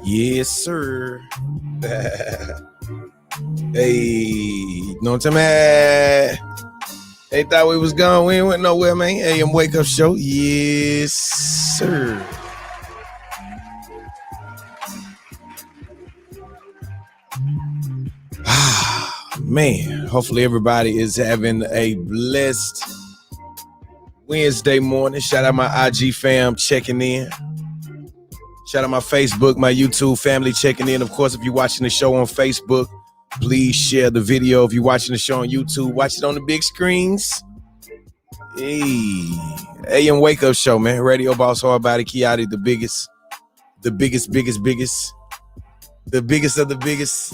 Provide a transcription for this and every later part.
Yes, sir. Hey, know what I'm at? They thought we was gone. We ain't went nowhere, man. AM Wake Up Show. Yes, sir. Man, hopefully everybody is having a blessed Wednesday morning. Shout out my IG fam checking in. Shout out my Facebook, my YouTube family checking in. Of course, if you're watching the show on Facebook, please share the video. If you're watching the show on YouTube, watch it on the big screens. Hey, AM Wake Up Show, man. Radio Boss, Hard Body, Kiati, the biggest of the biggest.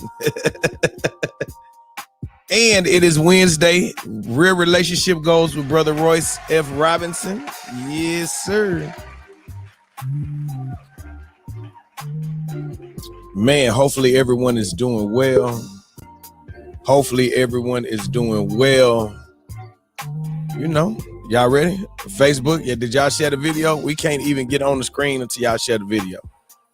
And it is Wednesday. Real Relationship Goals with Brother Royce F. Robinson. Yes, sir. Man, hopefully everyone is doing well. Hopefully everyone is doing well. You know, y'all ready? Facebook, yeah, did y'all share the video? We can't even get on the screen until y'all share the video.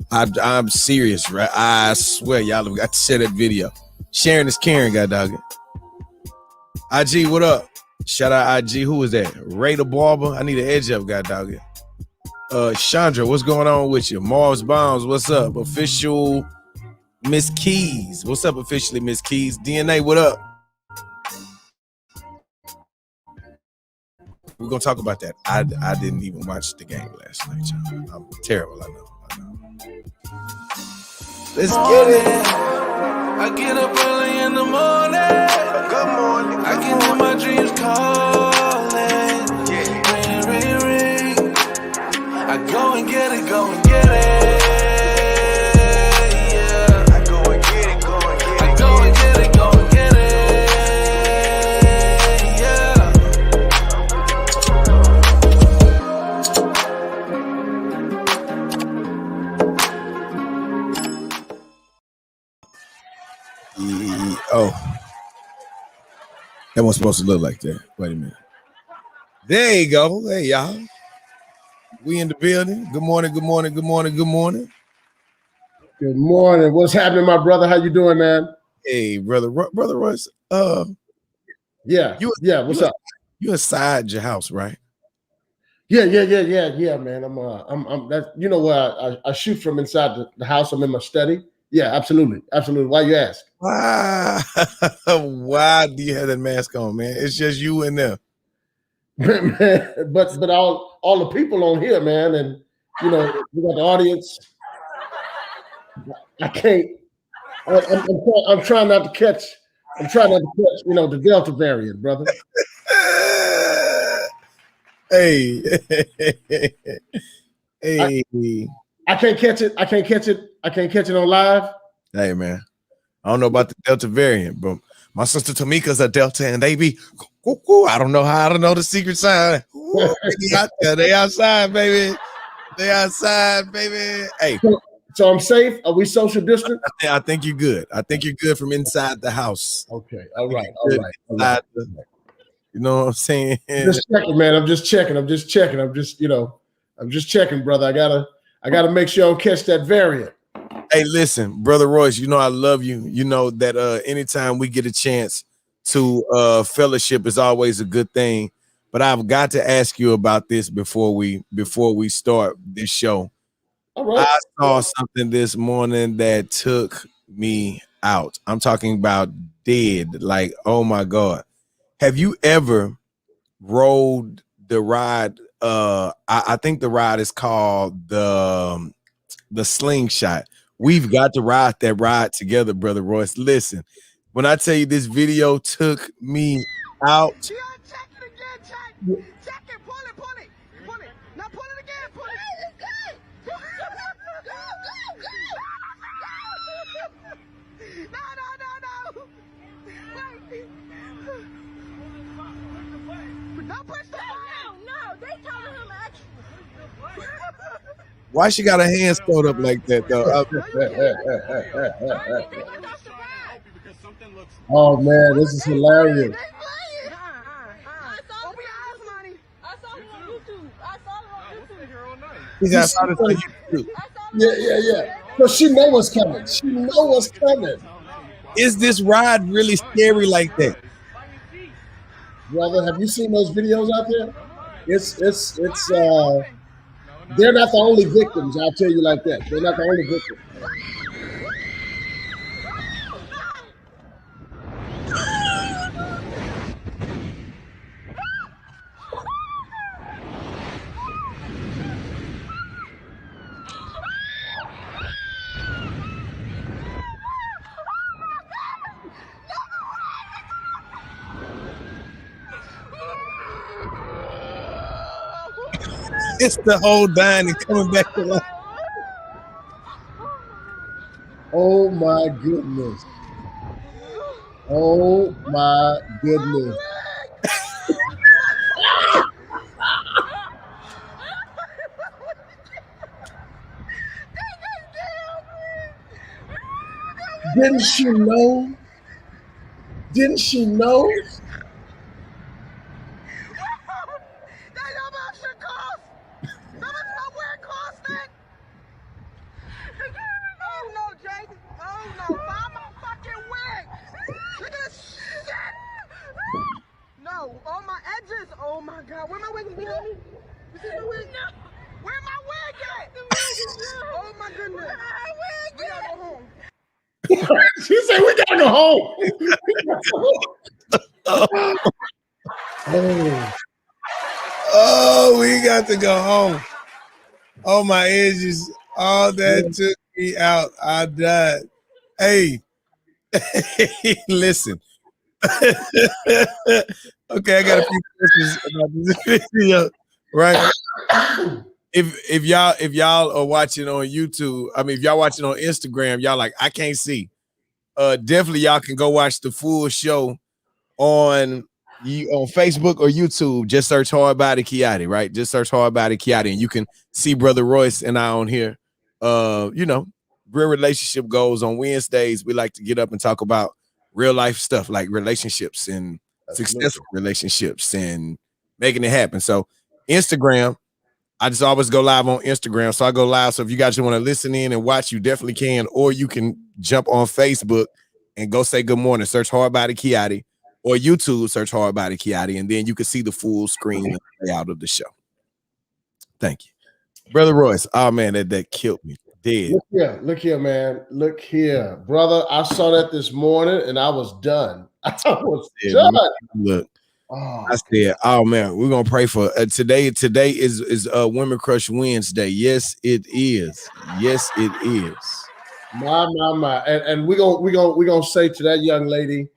I'm serious, right? I swear y'all have got to share that video. Sharing is caring, god dog it. IG, what up? Shout out IG. Who is that? Ray the Barber. I need an edge up, god dog it. Chandra, what's going on with you? Mars Bombs, what's up? Official Miss Keys. What's up, officially Miss Keys? DNA, what up? We're gonna talk about that. I didn't even watch the game last night, y'all. I'm terrible, I know. Let's get it. I get up early in the morning. Good morning. I can hear my dreams calling. Ring, ring, ring. I go and get it, go and get it. Yeah. I go and get it, go and get it. I go and get it, go and get Yeah. Oh, that wasn't supposed to look like that. Wait a minute. There you go. Hey, y'all. We in the building. Good morning, good morning, good morning, good morning. Good morning. What's happening, my brother? How you doing, man? Hey, brother Royce. Yeah. What's up? You inside your house, right? Yeah, man. I'm that. You know where I shoot from inside the house. I'm in my study. Yeah, absolutely. Why you ask? Why do you have that mask on, man? It's just you in there. but all the people on here, man, and you know we got the audience. I can't. I'm trying not to catch. I'm trying not to catch. You know the Delta variant, brother. Hey. I can't catch it. I can't catch it on live. Hey, man. I don't know about the Delta variant, but my sister Tamika's a Delta, and they be. I don't know how to know the secret sign. They out there. They outside, baby. They outside, baby. Hey. So I'm safe. Are we social distance? I think you're good. I think you're good from inside the house. Okay. All right. You know what I'm saying? Just checking, man. I'm just checking, brother. I gotta make sure I don't catch that variant. Hey, listen, Brother Royce, you know I love you. You know that anytime we get a chance to fellowship is always a good thing. But I've got to ask you about this before we start this show. All right. I saw something this morning that took me out. I'm talking about dead. Like, oh my God. Have you ever rode the ride? I think the ride is called the Slingshot. We've got to ride that ride together, Brother Royce. Listen, when I tell you this video took me out. Check it again, check it. Pull it. Now pull Why she got her hands sewed up like that though? Oh man, this is hilarious. I saw this on YouTube. Yeah. So she know what's coming. She know what's coming. Is this ride really scary like that? Brother, have you seen those videos out there? It's they're not the only victims, I'll tell you like that. They're not the only victims. It's the whole dying and coming back to life. Oh my goodness. Oh my goodness. Didn't she know? Didn't she know? Oh my God, where my wig is behind me? You see my wig? No. Where my wig at? Oh my goodness. Where my wig? We gotta go home. She said we gotta go home. Oh, we got to go home. Oh, my edges. All that took me out. I died. Hey, listen. Okay, I got a few questions about this video, right? If y'all are watching on YouTube, I mean, if y'all watching on Instagram, y'all like, I can't see. Definitely y'all can go watch the full show on Facebook or YouTube. Just search Hard Body Kiati, right? Just search Hard Body Kiati, and you can see Brother Royce and I on here. You know, Real Relationship Goals on Wednesdays. We like to get up and talk about real life stuff like relationships and successful relationships and making it happen. So Instagram, I just always go live on Instagram. So I go live. So if you guys just want to listen in and watch, you definitely can. Or you can jump on Facebook and go say good morning. Search Hard Body Kiati, or YouTube, search Hard Body Kiati, and then you can see the full screen layout of the show. Thank you. Brother Royce. Oh man, that killed me. Dead. Look here, man. Look here. Brother, I saw that this morning and I was done. I was done. Look. I said, oh man, we're gonna pray for today. Today is Women Crush Wednesday. Yes, it is. Yes, it is. My. And we're gonna say to that young lady,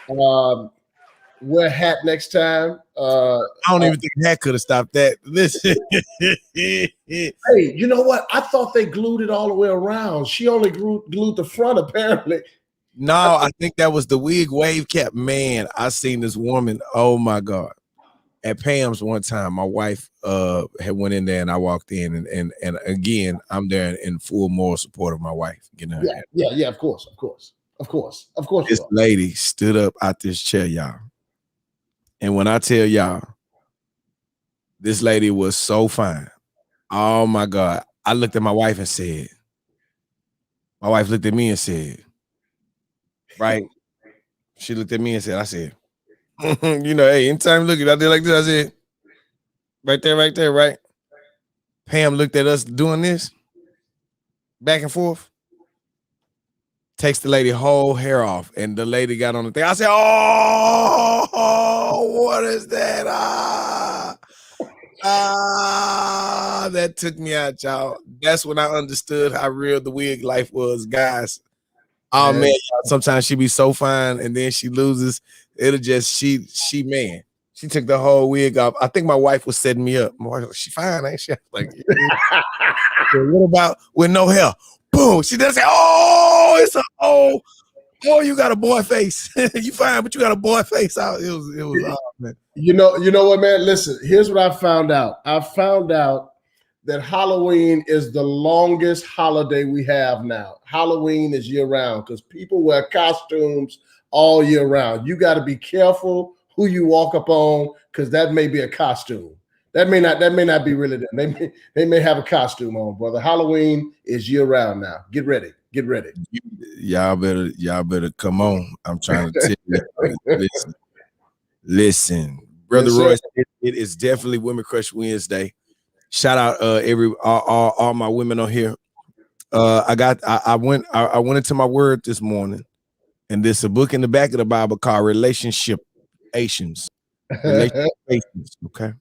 wear a hat next time. I don't even think that could have stopped that. Listen. Hey, you know what? I thought they glued it all the way around. She only glued the front, apparently. No, I think that was the wig wave cap. Man, I seen this woman. Oh my God. At Pam's one time, my wife had went in there and I walked in and again, I'm there in full moral support of my wife. You know, yeah, of course. This lady stood up out this chair, y'all. And when I tell y'all, this lady was so fine. Oh my God. I looked at my wife and said, my wife looked at me and said, right? She looked at me and said, I said, you know, hey, anytime looking out there like this, I said, right there, right? Pam looked at us doing this back and forth. Takes the lady whole hair off, and the lady got on the thing. I said, oh, what is that? That took me out, y'all. That's when I understood how real the wig life was, guys. Oh man, y'all, sometimes she be so fine, and then she loses. It'll just she took the whole wig off. I think my wife was setting me up. My wife was, she fine, ain't she? Like, what about with no hair? Boom. She does say, oh, it's a oh, you got a boy face. You fine, but you got a boy face. It was man. You know what, man? Listen, here's what I found out. I found out that Halloween is the longest holiday we have now. Halloween is year round because people wear costumes all year round. You got to be careful who you walk up on because that may be a costume. That may not be really them. They may have a costume on, brother. Halloween is year round now. Get ready. Get ready. Y'all better come on. I'm trying to tell you. Listen, Brother Yes, Royce, it is definitely Women Crush Wednesday. Shout out all my women on here. I went into my word this morning, and there's a book in the back of the Bible called Relationship Asians. Okay.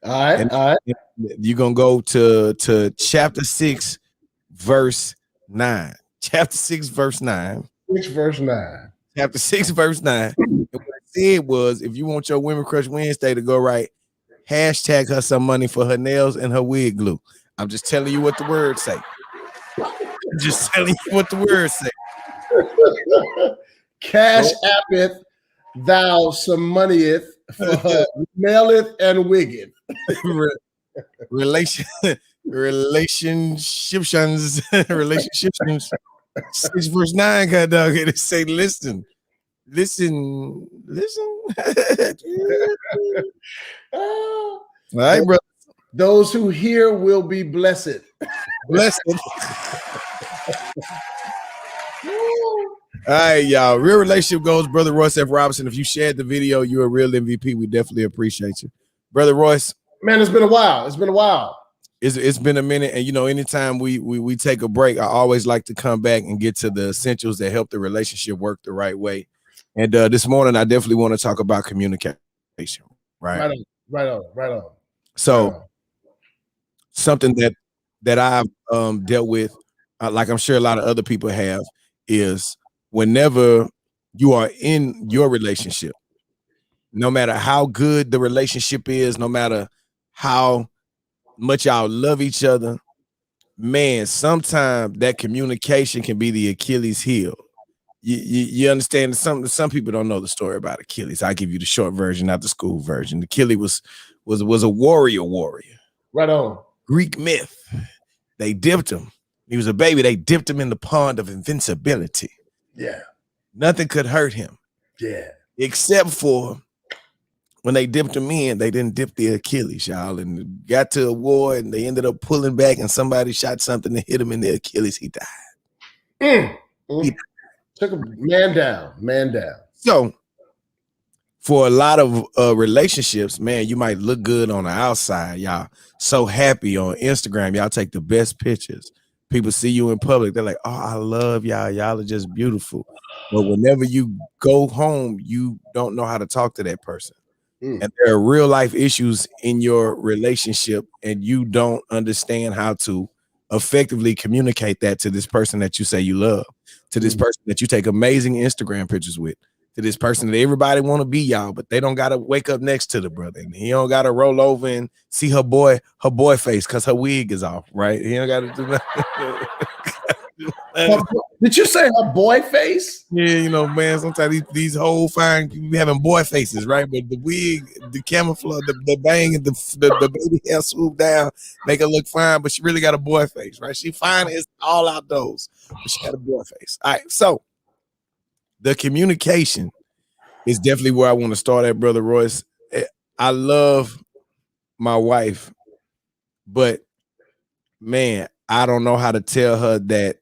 All right. You're gonna go to chapter 6, verse 9. Chapter 6, verse 9. 6 verse 9. Chapter 6, verse 9. And what it said was, if you want your Women Crush Wednesday to go right, hashtag her some money for her nails and her wig glue. I'm just telling you what the words say. I'm just telling you what the words say. Cash appeth thou some moneyeth for her naileth and wiggeth. Relationships. 6 verse 9, God dog. It say, listen. All right, bro. Those who hear will be blessed. Blessed. All right, y'all. Real relationship goals, Brother Royce F. Robinson. If you shared the video, you're a real MVP. We definitely appreciate you. Brother Royce. Man, it's been a while. It's been a while. It's been a minute. And, you know, anytime we take a break, I always like to come back and get to the essentials that help the relationship work the right way. And this morning, I definitely want to talk about communication. Right on. So something that I've dealt with, like I'm sure a lot of other people have, is whenever you are in your relationship, no matter how good the relationship is, no matter how much y'all love each other, man, sometimes that communication can be the Achilles heel. You understand? Some people don't know the story about Achilles. I give you the short version, not the school version. Achilles was a warrior. Right on. Greek myth. They dipped him. He was a baby. They dipped him in the pond of invincibility. Yeah. Nothing could hurt him. Yeah. Except for when they dipped him in, they didn't dip the Achilles, y'all, and got to a war, and they ended up pulling back, and somebody shot something that hit him in the Achilles. He died. Took a man down. So for a lot of relationships, man, you might look good on the outside. Y'all so happy on Instagram. Y'all take the best pictures. People see you in public. They're like, oh, I love y'all. Y'all are just beautiful. But whenever you go home, you don't know how to talk to that person. And there are real life issues in your relationship, and you don't understand how to effectively communicate that to this person that you say you love, to this person that you take amazing Instagram pictures with, to this person that everybody want to be y'all, but they don't got to wake up next to the brother, and he don't got to roll over and see her boy face because her wig is off, right? He don't got to do nothing. Did you say her boy face? Yeah, you know, man, sometimes these whole fine people be having boy faces, right? But the wig, the camouflage, the bang, and the baby hair swoop down, make her look fine, but she really got a boy face, right? She fine as all outdoors, but she got a boy face. All right, so the communication is definitely where I want to start at, Brother Royce. I love my wife, but man, I don't know how to tell her that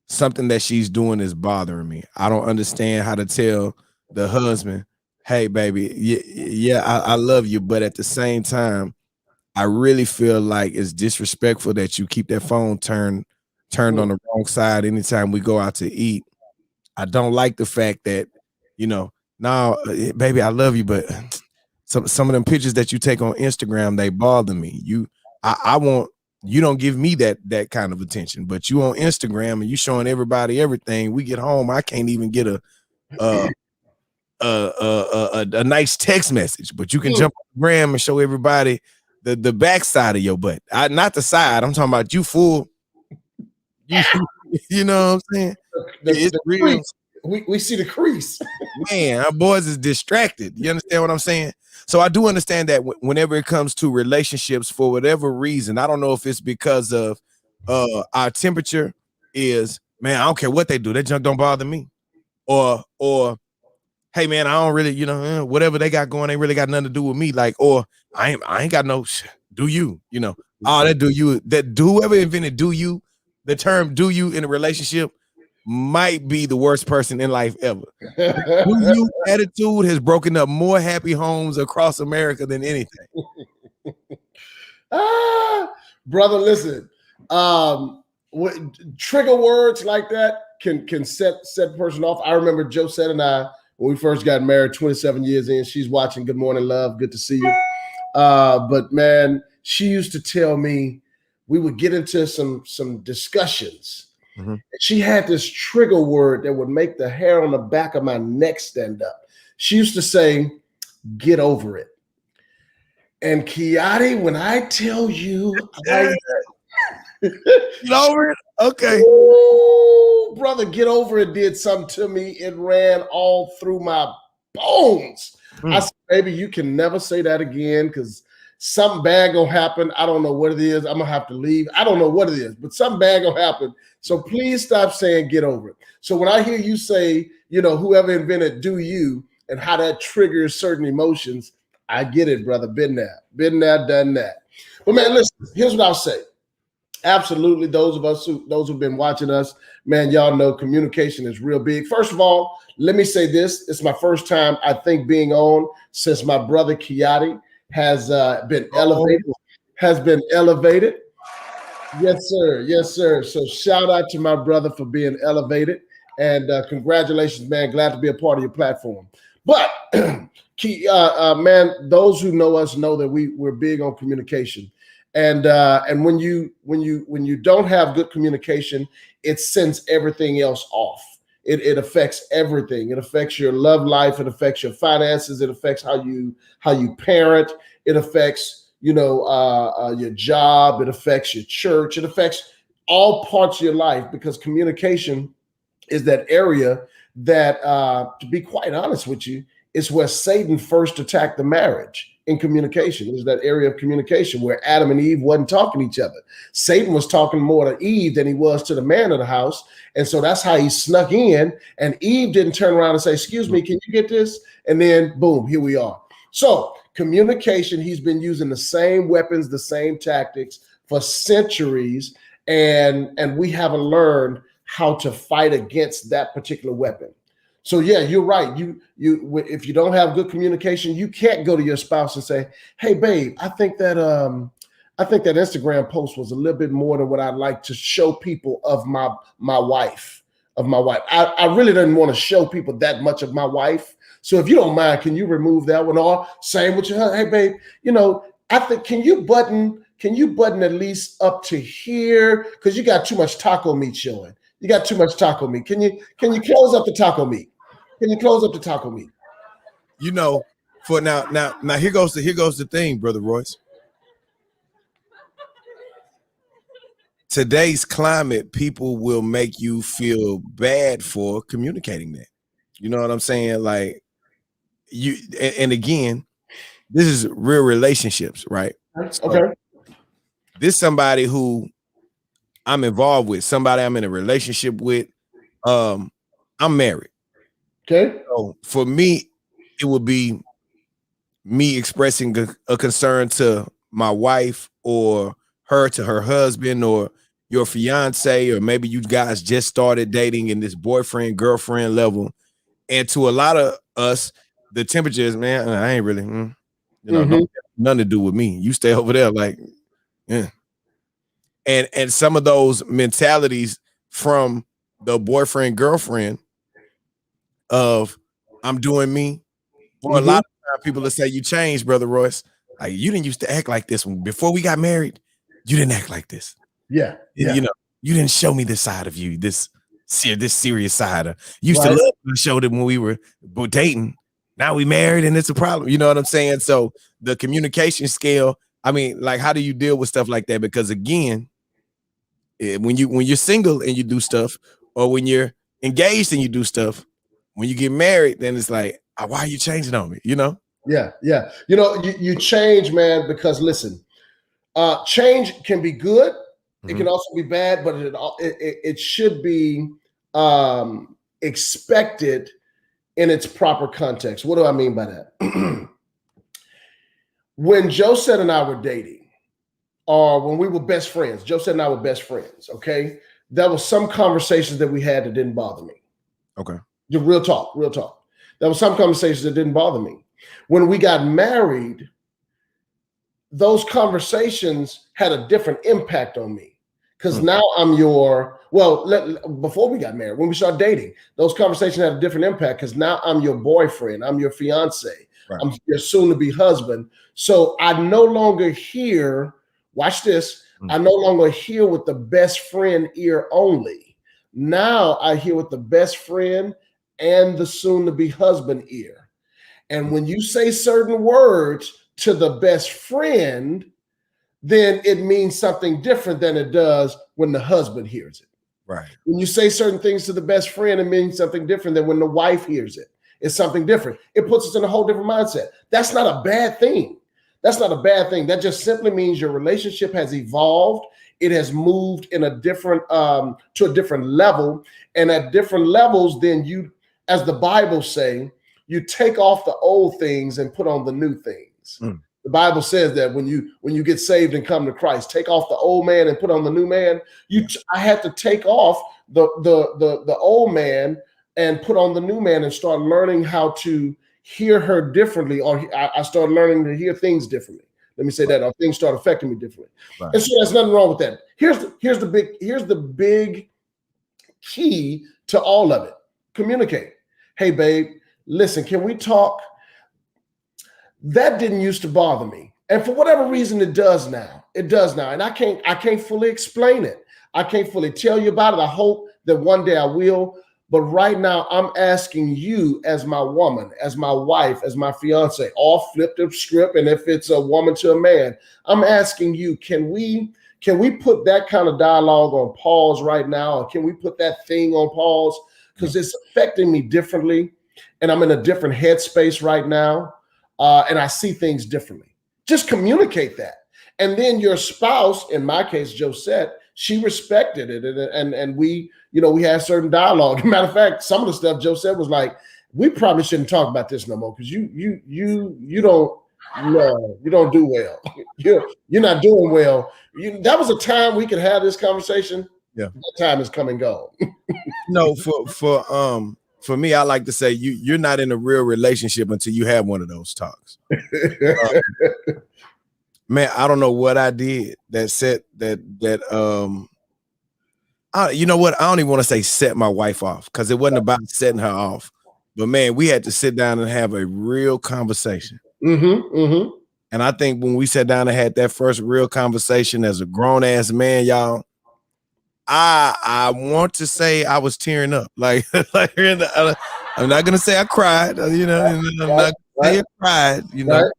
something that she's doing is bothering me. I don't understand how to tell the husband, hey, baby, yeah, I love you, but at the same time, I really feel like it's disrespectful that you keep that phone turned on the wrong side anytime we go out to eat. I don't like the fact that, you know, now, baby, I love you, but some of them pictures that you take on Instagram, they bother me. I want, you don't give me that kind of attention, but you on Instagram and you showing everybody everything. We get home, I can't even get a nice text message, but you can jump on the gram and show everybody the backside of your butt. Not the side. I'm talking about you full. You know what I'm saying? The real. we see the crease. Man, our boys is distracted. You understand what I'm saying? So I do understand that whenever it comes to relationships, for whatever reason, I don't know if it's because of our temperature is, man, I don't care what they do, that junk don't bother me, or hey man, I don't really, whatever they got going, ain't really got nothing to do with me. Like, or I ain't got no do you, that do you, that do whoever invented do you, the term do you in a relationship might be the worst person in life ever. Do you attitude has broken up more happy homes across America than anything. Brother, listen, trigger words like that can set a person off. I remember Josette and I, when we first got married 27 years in, she's watching Good Morning Love. Good to see you. But man, she used to tell me, we would get into some discussions. Mm-hmm. She had this trigger word that would make the hair on the back of my neck stand up. She used to say, get over it. And Kiati, when I tell you, get over it? Okay. Ooh, brother, get over it did something to me. It ran all through my bones. I said, baby, you can never say that again because something bad gonna happen. I don't know what it is. I'm gonna have to leave. I don't know what it is, but something bad gonna happen. So please stop saying get over it. So when I hear you say, whoever invented do you and how that triggers certain emotions, I get it, brother. Been there, done that. But man, listen, here's what I'll say. Absolutely, those who've been watching us, man, y'all know communication is real big. First of all, let me say this. It's my first time, I think, being on since my brother Kiati has been elevated. Yes, sir. So shout out to my brother for being elevated, and congratulations, man. Glad to be a part of your platform. But man, those who know us know that we're big on communication, and when you don't have good communication, it sends everything else off. It affects everything. It affects your love life. It affects your finances. It affects how you parent. It affects your job. It affects your church. It affects all parts of your life because communication is that area that, to be quite honest with you, is where Satan first attacked the marriage. In communication, it was that area of communication where Adam and Eve wasn't talking to each other. Satan was talking more to Eve than he was to the man of the house. And so that's how he snuck in. And Eve didn't turn around and say, excuse me, can you get this? And then boom, here we are. So communication, he's been using the same weapons, the same tactics for centuries. And we haven't learned how to fight against that particular weapon. So yeah, you're right. You if you don't have good communication, you can't go to your spouse and say, "Hey, babe, I think that Instagram post was a little bit more than what I'd like to show people of my wife. I really didn't want to show people that much of my wife. So if you don't mind, can you remove that one? Or same with your, hey, babe, I think can you button at least up to here because you got too much taco meat showing. You got too much taco meat. Can you close up the taco meat? Can you close up the taco meat? For now, here goes the thing, Brother Royce. Today's climate, people will make you feel bad for communicating that. You know what I'm saying? Like and again, this is real relationships, right? Okay. This somebody who I'm involved with, somebody I'm in a relationship with. I'm married. Okay. So for me, it would be me expressing a concern to my wife or her to her husband or your fiance, or maybe you guys just started dating in this boyfriend, girlfriend level. And to a lot of us, the temperature is, man, I ain't really, don't have nothing to do with me. You stay over there, like, yeah. And some of those mentalities from the boyfriend, girlfriend of I'm doing me. Or a lot of times people will say, you changed, Brother Royce. Like, you didn't used to act like this one. Before we got married, you didn't act like this. Yeah. You didn't show me this side of you, this serious side. You used to love to show them when we were dating. Now we married and it's a problem. You know what I'm saying? So the communication scale, I mean, like, how do you deal with stuff like that? Because again, when you're single and you do stuff, or when you're engaged and you do stuff, when you get married, then it's like, why are you changing on me? You know? Yeah. You know, you change, man, because listen, change can be good. It can also be bad, but it should be expected in its proper context. What do I mean by that? When Josette and I were dating, or when we were best friends, Josette and I were best friends, okay? There was some conversations that we had that didn't bother me. Okay. Real talk. There was some conversations that didn't bother me. When we got married, those conversations had a different impact on me. Because now I'm before we got married, when we started dating, those conversations had a different impact because now I'm your boyfriend, I'm your fiance, right. I'm your soon-to-be husband. So I no longer hear, watch this, I no longer hear with the best friend ear only. Now I hear with the best friend and the soon-to-be husband ear. And when you say certain words to the best friend, then it means something different than it does when the husband hears it. Right. When you say certain things to the best friend, it means something different than when the wife hears it. It's something different. It puts us in a whole different mindset. That's not a bad thing. That just simply means your relationship has evolved. It has moved in a different to a different level. And at different levels, then you, as the Bible say, you take off the old things and put on the new things. The Bible says that when you get saved and come to Christ, take off the old man and put on the new man. I had to take off the old man and put on the new man and start learning how to hear her differently, or I started learning to hear things differently. Let me say that, or things start affecting me differently. Right. And so there's nothing wrong with that. Here's the big key to all of it. Communicate. Hey, babe, listen, can we talk? That didn't used to bother me. And for whatever reason, it does now. And I can't fully explain it. I can't fully tell you about it. I hope that one day I will. But right now, I'm asking you as my woman, as my wife, as my fiance, all flip the script. And if it's a woman to a man, I'm asking you, can we put that kind of dialogue on pause right now? Or can we put that thing on pause? Because it's affecting me differently. And I'm in a different headspace right now. And I see things differently. Just communicate that. And then your spouse, in my case, Josette, she respected it. And we had certain dialogue. Matter of fact, some of the stuff Josette was like, we probably shouldn't talk about this no more because you don't do well. You're not doing well. That was a time we could have this conversation. Yeah. That time is come and go. No, for me, I like to say you're not in a real relationship until you have one of those talks. Man, I don't know what I did that set that you know what? I don't even want to say set my wife off because it wasn't about setting her off. But man, we had to sit down and have a real conversation. And I think when we sat down and had that first real conversation as a grown ass man, y'all, I want to say I was tearing up. I'm not gonna say I cried, I'm not gonna say I cried, Right.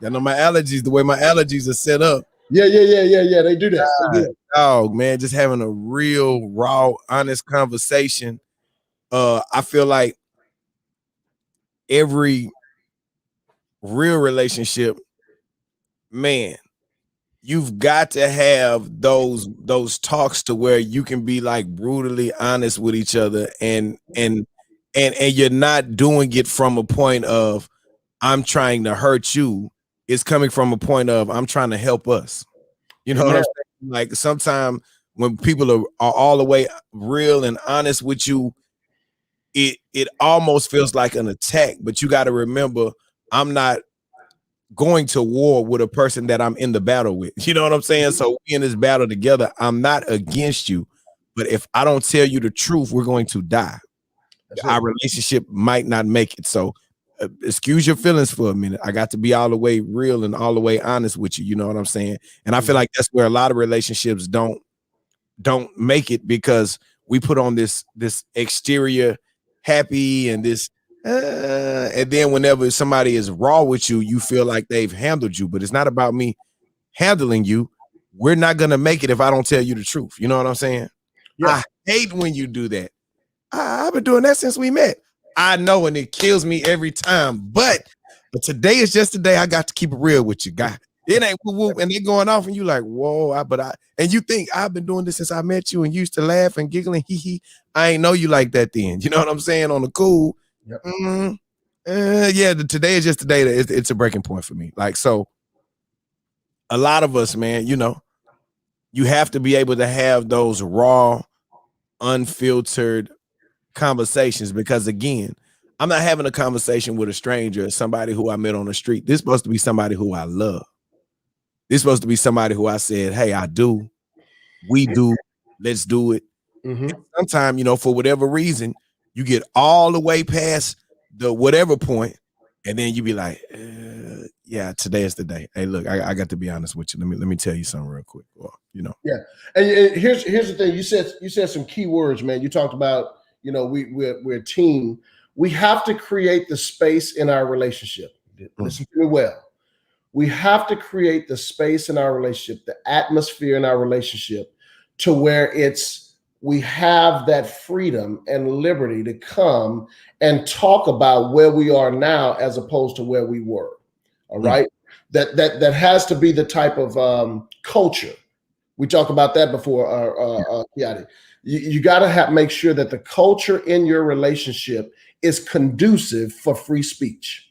I know my allergies, the way my allergies are set up. Yeah. They do that. Oh man, just having a real, raw, honest conversation. I feel like every real relationship, man, you've got to have those talks to where you can be like brutally honest with each other and you're not doing it from a point of I'm trying to hurt you. It's coming from a point of I'm trying to help us. You know what I'm saying? Like sometimes when people are all the way real and honest with you, it almost feels like an attack, but you got to remember I'm not going to war with a person that I'm in the battle with. You know what I'm saying? So we in this battle together. I'm not against you, but if I don't tell you the truth, we're going to die. Our relationship might not make it. So excuse your feelings for a minute. I got to be all the way real and all the way honest with you. You know what I'm saying? And I feel like that's where a lot of relationships don't make it because we put on this exterior happy and this and then whenever somebody is raw with you, you feel like they've handled you, but it's not about me handling you. We're not going to make it if I don't tell you the truth. You know what I'm saying? Yeah. I hate when you do that. I've been doing that since we met. I know, and it kills me every time. But today is just the day I got to keep it real with you, guy. It ain't woo woo, and they going off, and you like, whoa, and you think I've been doing this since I met you, and you used to laugh and giggling, hee hee. I ain't know you like that then. You know what I'm saying? On the cool. Yep. Yeah, today is just the day that it's a breaking point for me. Like, so a lot of us, man, you know, you have to be able to have those raw, unfiltered conversations, because again, I'm not having a conversation with a stranger, somebody who I met on the street. This is supposed to be somebody who I love. This is supposed to be somebody who I said, hey, I do, we do, let's do it. Sometimes, you know, for whatever reason, you get all the way past the whatever point, and then you be like, yeah, today is the day. Hey, look, I got to be honest with you. Let me tell you something real quick. Well, you know. Yeah. And here's the thing. You said some key words, man. You talked about, you know, we're a team. We have to create the space in our relationship. Listen to me well. We have to create the space in our relationship, the atmosphere in our relationship, to where we have that freedom and liberty to come and talk about where we are now as opposed to where we were. All right. That has to be the type of culture. We talked about that before, Kiadi. You got to make sure that the culture in your relationship is conducive for free speech.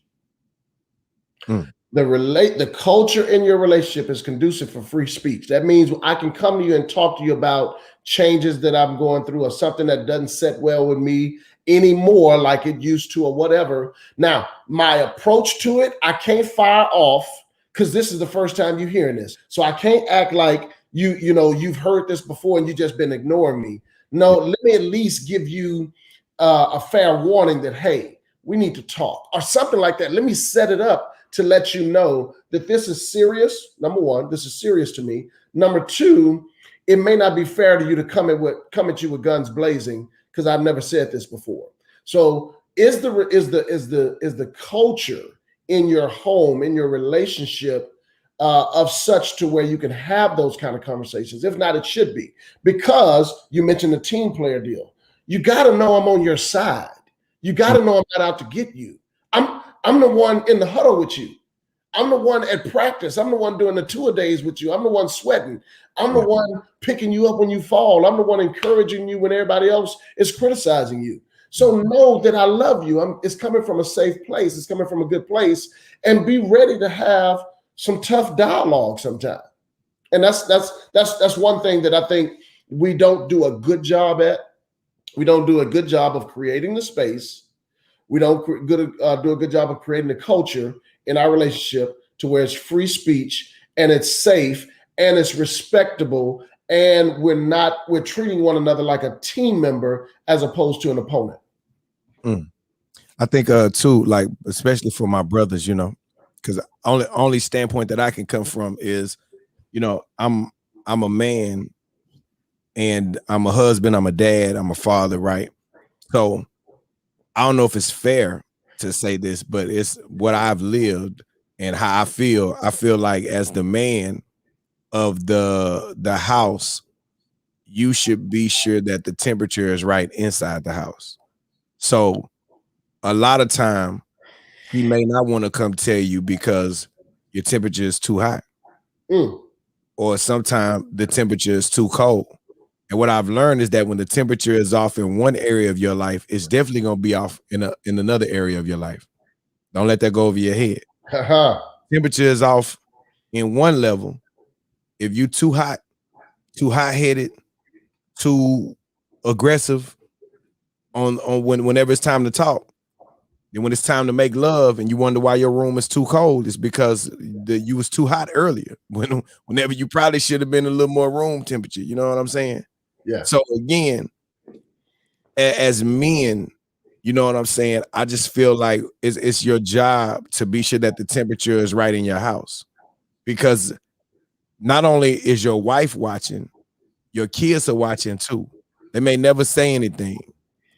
The culture in your relationship is conducive for free speech. That means I can come to you and talk to you about changes that I'm going through, or something that doesn't sit well with me anymore like it used to, or whatever. Now, my approach to it, I can't fire off, because this is the first time you're hearing this. So I can't act like you've heard this before and you've just been ignoring me. No, let me at least give you a fair warning that, hey, we need to talk, or something like that. Let me set it up to let you know that this is serious. Number one, this is serious to me. Number two, it may not be fair to you to come at you with guns blazing, because I've never said this before. So is the culture in your home, in your relationship, of such to where you can have those kind of conversations? If not, it should be, because you mentioned the team player deal. You got to know I'm on your side. You got to know I'm not out to get you. I'm the one in the huddle with you. I'm the one at practice. I'm the one doing the two-a-days with you. I'm the one sweating. I'm the one picking you up when you fall. I'm the one encouraging you when everybody else is criticizing you. So know that I love you. It's coming from a safe place. It's coming from a good place. And be ready to have some tough dialogue sometime. And that's one thing that I think we don't do a good job at. We don't do a good job of creating the space. We don't do a good job of creating the culture in our relationship to where it's free speech and it's safe and it's respectable, and we're treating one another like a team member as opposed to an opponent. I think too, like, especially for my brothers, you know, because only standpoint that I can come from is, you know, I'm a man, and I'm a husband, I'm a dad, I'm a father, right? So I don't know if it's fair to say this, but it's what I've lived and how I feel. I feel like, as the man of the house, you should be sure that the temperature is right inside the house. So a lot of time he may not want to come tell you because your temperature is too hot, or sometimes the temperature is too cold. And what I've learned is that when the temperature is off in one area of your life, it's definitely going to be off in another area of your life. Don't let that go over your head. Temperature is off in one level. If you too hot, too hot-headed, too aggressive whenever it's time to talk, and when it's time to make love and you wonder why your room is too cold, it's because you was too hot earlier. Whenever you probably should have been a little more room temperature. You know what I'm saying? Yeah. So again, as men, you know what I'm saying? I just feel like it's your job to be sure that the temperature is right in your house, because not only is your wife watching, your kids are watching too. They may never say anything,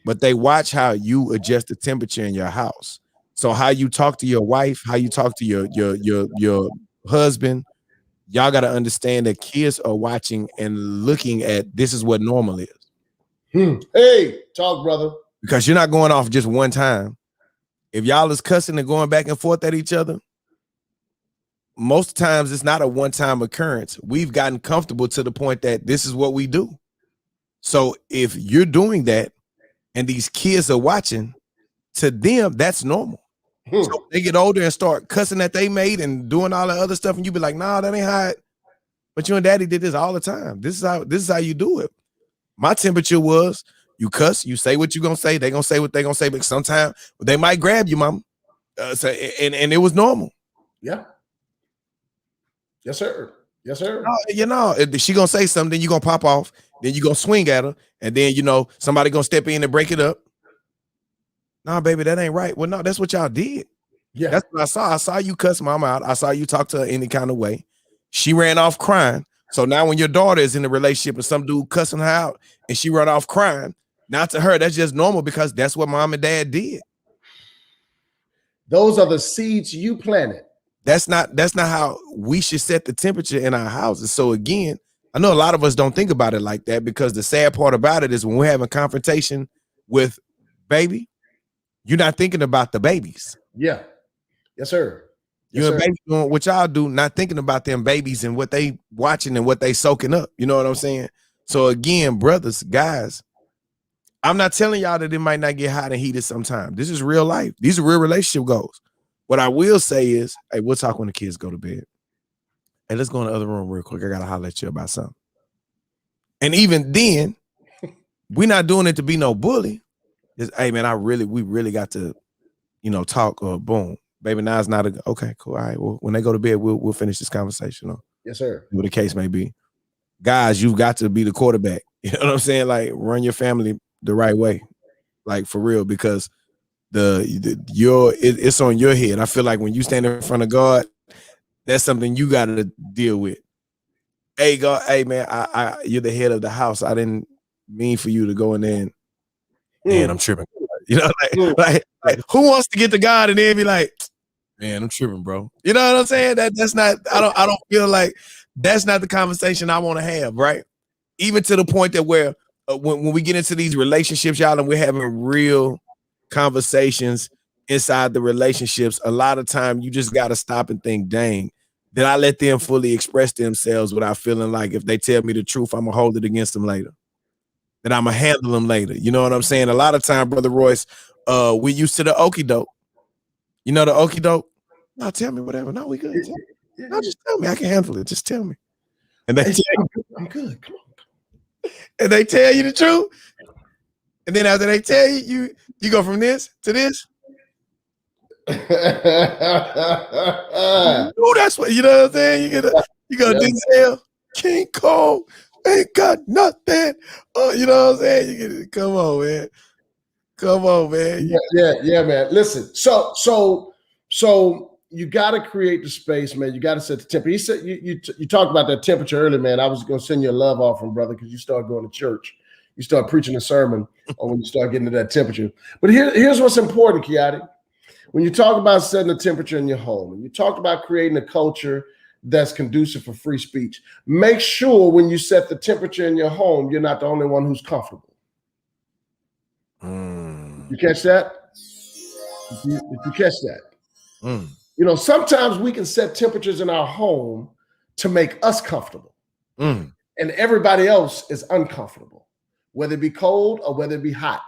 but they watch how you adjust the temperature in your house. So how you talk to your wife, how you talk to your husband, y'all got to understand that kids are watching and looking at, this is what normal is. Hey, talk, brother. because you're not going off just one time. If y'all is cussing and going back and forth at each other, most times it's not a one-time occurrence. We've gotten comfortable to the point that this is what we do. So if you're doing that and these kids are watching, to them, that's normal. So they get older and start cussing at they mate and doing all the other stuff, and you be like, nah, that ain't how it. But you and daddy did this all the time. This is how you do it. My temperature was you cuss, you say what you gonna say, they gonna say what they gonna say, but sometimes they might grab you, mama. And it was normal. Yeah. Yes, sir. Yes, sir. You know, if she gonna say something, then you gonna pop off, then you gonna swing at her, and then you know somebody gonna step in and break it up. Nah, baby, that ain't right. Well, no, that's what y'all did. Yeah. That's what I saw. I saw you cuss mama out. I saw you talk to her any kind of way. She ran off crying. So now when your daughter is in a relationship and some dude cussing her out and she run off crying, now to her, that's just normal because that's what mom and dad did. Those are the seeds you planted. That's not how we should set the temperature in our houses. So again, I know a lot of us don't think about it like that, because the sad part about it is when we're having confrontation with baby, you're not thinking about the babies. Yeah. Yes, sir. Yes, You and sir. baby doing what y'all do, not thinking about them babies and what they watching and what they soaking up. You know what I'm saying? So again, brothers, guys, I'm not telling y'all that it might not get hot and heated sometime. This is real life. These are real relationship goals. What I will say is, hey, we'll talk when the kids go to bed. Hey, let's go in the other room real quick. I gotta holler at you about something. And even then, we're not doing it to be no bully. It's, hey man, we really got to, talk, or boom. Baby, now it's not okay, cool. All right. Well, when they go to bed, we'll finish this conversation. Yes, sir. What the case may be. Guys, you've got to be the quarterback. You know what I'm saying? Like, run your family the right way. Like, for real, because it's on your head. I feel like when you stand in front of God, that's something you got to deal with. Hey, God, hey man, you're the head of the house. I didn't mean for you to go in there and man, I'm tripping. You know, like who wants to get to God and then be like, man, I'm tripping, bro. You know what I'm saying? That's not. I don't feel like that's not the conversation I want to have, right? Even to the point that where when we get into these relationships, y'all, and we're having real conversations inside the relationships, a lot of time you just got to stop and think, dang, did I let them fully express themselves without feeling like if they tell me the truth, I'm gonna hold it against them later, that I'm gonna handle them later. You know what I'm saying? A lot of time, Brother Royce, we used to the okie doke. You know the okie doke? No, tell me whatever. No, we good. No, just tell me. I can handle it. Just tell me. And they tell you, I'm good. Come on. and they tell you the truth. And then after they tell you, you go from this to this. Oh, that's what, you know what I'm saying? You go Denzel, King Kong, ain't got nothing. Oh, you know what I'm saying? Come on, man. Come on, man. Yeah, man. Listen, so you got to create the space, man. You got to set the temperature. He said you talked about that temperature earlier, man. I was going to send you a love offering, brother, because you start going to church. You start preaching a sermon or when you start getting to that temperature. But here's what's important, Kiati. When you talk about setting the temperature in your home, and you talk about creating a culture that's conducive for free speech, make sure when you set the temperature in your home, you're not the only one who's comfortable. You catch that? If you catch that. Sometimes we can set temperatures in our home to make us comfortable. And everybody else is uncomfortable, whether it be cold or whether it be hot.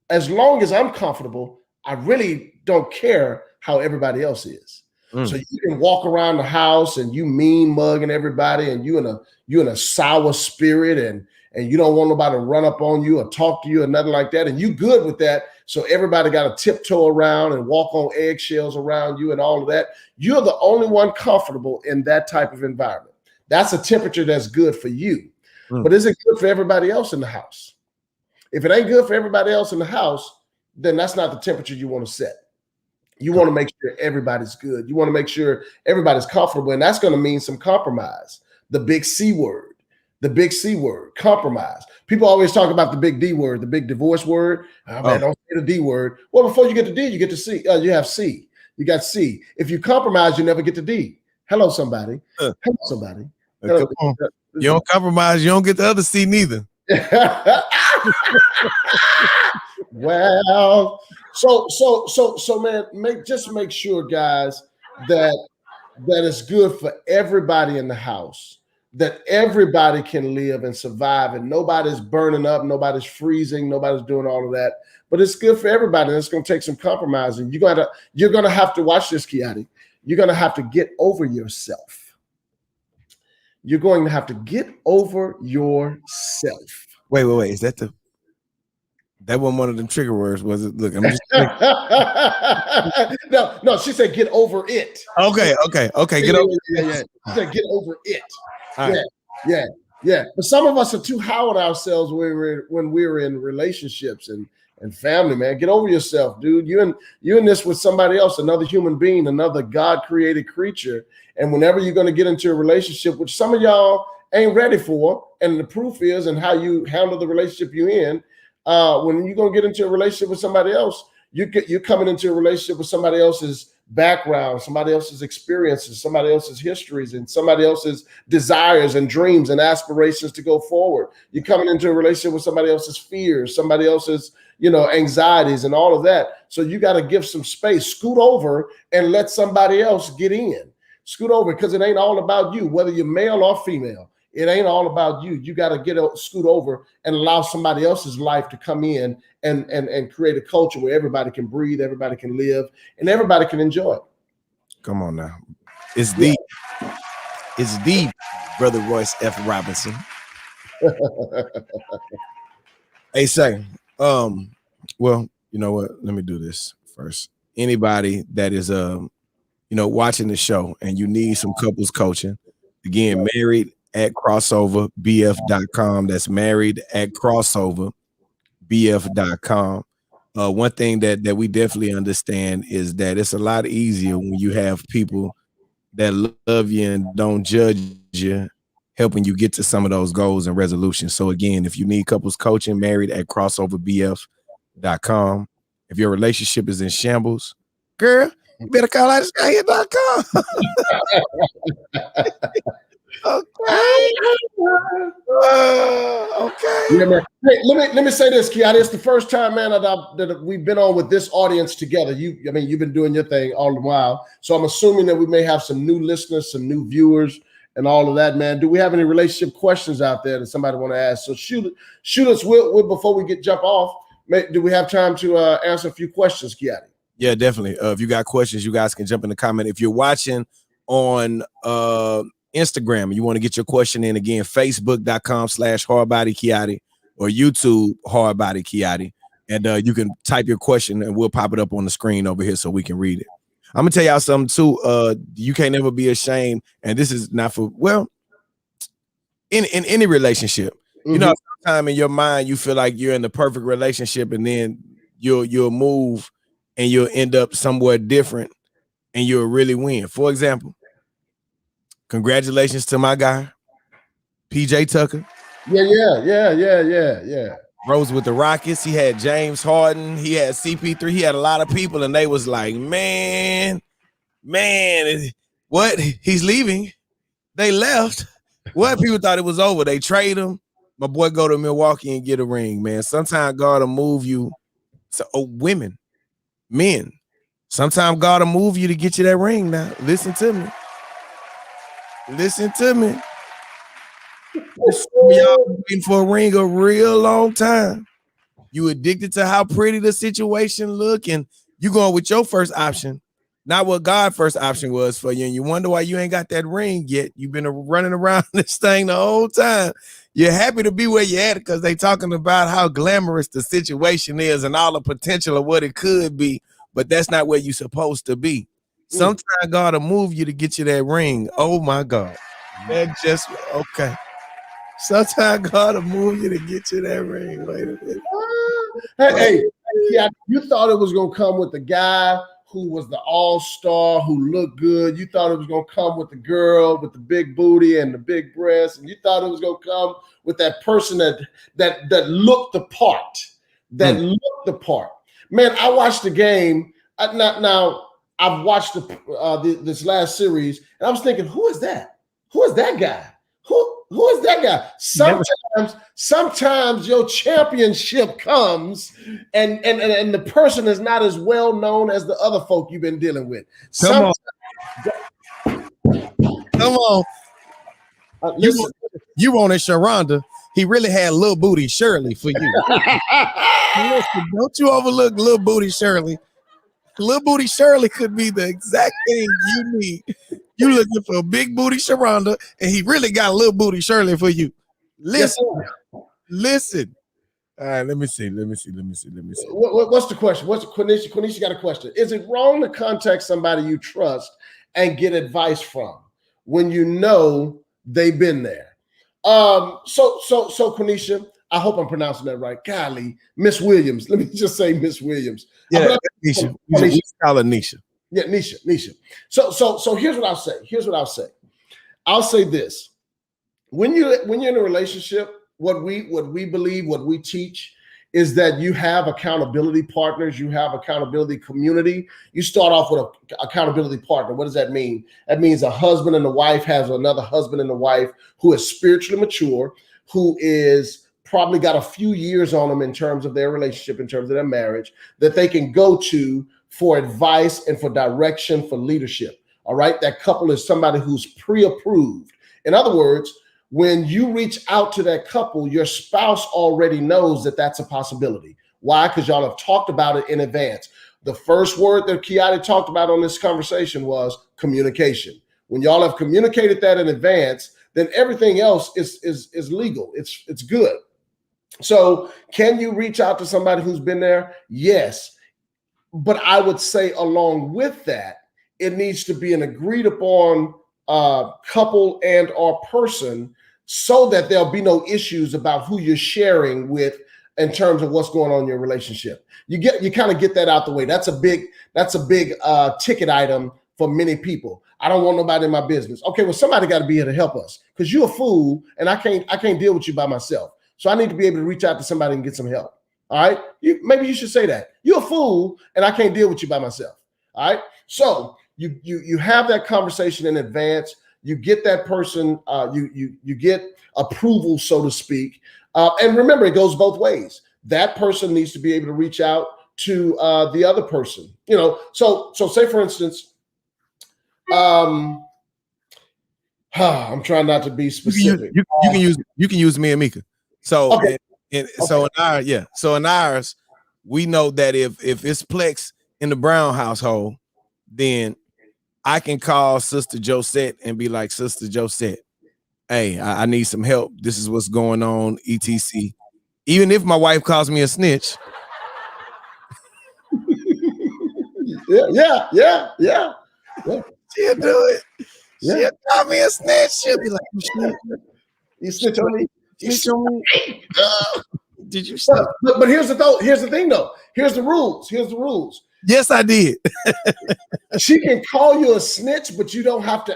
As long as I'm comfortable, I really don't care how everybody else is. So you can walk around the house and you mean mugging everybody, and you in a sour spirit, and you don't want nobody to run up on you or talk to you or nothing like that. And you good with that. So everybody got to tiptoe around and walk on eggshells around you and all of that. You're the only one comfortable in that type of environment. That's a temperature that's good for you. But is it good for everybody else in the house? If it ain't good for everybody else in the house, then that's not the temperature you want to set. You want to make sure everybody's good. You want to make sure everybody's comfortable. And that's going to mean some compromise. The big C word, compromise. People always talk about the big D word, the big divorce word. Man, don't say the D word. Well, before you get to D, you get to C. You have C. You got C. If you compromise, you never get to D. Hello, somebody. Hello, somebody. Come on. You don't compromise. You don't get the other C neither. Well, so man, make sure, guys, that it's good for everybody in the house, that everybody can live and survive, and nobody's burning up, nobody's freezing, nobody's doing all of that. But it's good for everybody, and it's going to take some compromising. You're gonna have to watch this, Kiati. You're gonna have to get over yourself. You're going to have to get over yourself. Wait. Is that wasn't one of them trigger words, was it? Look, I'm just no. She said get over it. Okay. Get over. Yeah. She said get over it. All right. Yeah. But some of us are too high on ourselves when we're in relationships and family, man. Get over yourself, dude. You in this with somebody else, another human being, another God-created creature. And whenever you're going to get into a relationship, which some of y'all ain't ready for, and the proof is in how you handle the relationship you're in, when you're going to get into a relationship with somebody else, you're coming into a relationship with somebody else's background, somebody else's experiences, somebody else's histories, and somebody else's desires and dreams and aspirations to go forward. You're coming into a relationship with somebody else's fears, somebody else's, anxieties and all of that. So you got to give some space, scoot over and let somebody else get in. Scoot over, because it ain't all about you, whether you're male or female. It ain't all about you. You got to scoot over and allow somebody else's life to come in and create a culture where everybody can breathe, everybody can live, and everybody can enjoy it. Come on now. It's the Brother Royce F. Robinson. Hey, say, well, you know what? Let me do this first. Anybody that is watching the show and you need some couples coaching, again, married at crossoverbf.com. That's married at crossoverbf.com. One thing that we definitely understand is that it's a lot easier when you have people that love you and don't judge you, helping you get to some of those goals and resolutions. So again, if you need couples coaching, married at crossoverbf.com. If your relationship is in shambles, girl, you better call outtheskyhere.com. Okay. Yeah, man. Hey, let me say this, Kiati. It's the first time, man, that we've been on with this audience together. You've been doing your thing all the while. So I'm assuming that we may have some new listeners, some new viewers, and all of that, man. Do we have any relationship questions out there that somebody want to ask? So shoot us before we jump off. Do we have time to answer a few questions, Kiati? Yeah, definitely. If you got questions, you guys can jump in the comment. If you're watching on Instagram and you want to get your question in, again, facebook.com/hardbodykiati or YouTube hardbodykiati, and you can type your question and we'll pop it up on the screen over here so we can read it. I'm gonna tell y'all something too. You can't never be ashamed, and this is not for in any relationship. Mm-hmm. You know, sometimes in your mind you feel like you're in the perfect relationship, and then you'll move and you'll end up somewhere different, and you'll really win. For example, congratulations to my guy, PJ Tucker. Yeah. Rose with the Rockets. He had James Harden. He had CP3. He had a lot of people, and they was like, man, what? He's leaving. They left. What? People thought it was over. They trade him. My boy go to Milwaukee and get a ring, man. Sometimes God will move you. So, men. Sometimes God will move you to get you that ring now. Listen to me. Y'all waiting for a ring a real long time. You addicted to how pretty the situation look, and you going with your first option, not what God's first option was for you, and you wonder why you ain't got that ring yet. You've been running around this thing the whole time. You're happy to be where you're at because they talking about how glamorous the situation is and all the potential of what it could be, but that's not where you're supposed to be. Sometimes God will move you to get you that ring. Oh my God. That just okay. Sometimes God will move you to get you that ring. Wait a minute. Hey, yeah, you thought it was gonna come with the guy who was the all-star, who looked good. You thought it was gonna come with the girl with the big booty and the big breasts, and you thought it was gonna come with that person that looked the part. Looked the part. Man, I watched the game. Now I've watched this last series, and I was thinking, who is that? Who is that guy? Who is that guy? Sometimes your championship comes and the person is not as well known as the other folk you've been dealing with. Come on. Listen, You wanted Sharonda. He really had Lil Booty Shirley for you. Listen, don't you overlook Lil Booty Shirley. Lil Booty Shirley could be the exact thing you need. You looking for a big booty Sharonda, and he really got a Lil Booty Shirley for you. Listen. All right, let me see. What's the question? Quenisha got a question. Is it wrong to contact somebody you trust and get advice from when you know they've been there? So Quenisha, I hope I'm pronouncing that right. Golly, Miss Williams. Let me just say Miss Williams. Yeah, Nisha. We call her Nisha. Yeah, Nisha. So here's what I'll say. I'll say this. When you're in a relationship, what we believe, what we teach is that you have accountability partners, you have accountability community. You start off with an accountability partner. What does that mean? That means a husband and a wife has another husband and a wife who is spiritually mature, who is probably got a few years on them in terms of their relationship, in terms of their marriage, that they can go to for advice and for direction, for leadership. All right. That couple is somebody who's pre-approved. In other words, when you reach out to that couple, your spouse already knows that that's a possibility. Why? Because y'all have talked about it in advance. The first word that Kiati talked about on this conversation was communication. When y'all have communicated that in advance, then everything else is legal. It's good. So can you reach out to somebody who's been there? Yes. But I would say along with that, it needs to be an agreed upon couple and or person so that there'll be no issues about who you're sharing with in terms of what's going on in your relationship. You kind of get that out the way. That's a big ticket item for many people. I don't want nobody in my business. Okay, well, somebody got to be here to help us because you're a fool and I can't deal with you by myself. So I need to be able to reach out to somebody and get some help. All right. Maybe you should say that. You're a fool and I can't deal with you by myself. All right. So you have that conversation in advance. You get that person, you get approval, so to speak. And remember, it goes both ways. That person needs to be able to reach out to the other person. You know, so say for instance, I'm trying not to be specific. You can use me and Mika. So okay. So in ours, we know that if it's Plex in the Brown household, then I can call Sister Josette and be like, Sister Josette, hey, I need some help. This is what's going on, etc. Even if my wife calls me a snitch. Yeah. She'll do it. Yeah. She'll call me a snitch. She'll be like, you snitch on me? Did you stop? But here's the thing though. Here's the rules. Yes, I did. She can call you a snitch, but you don't have to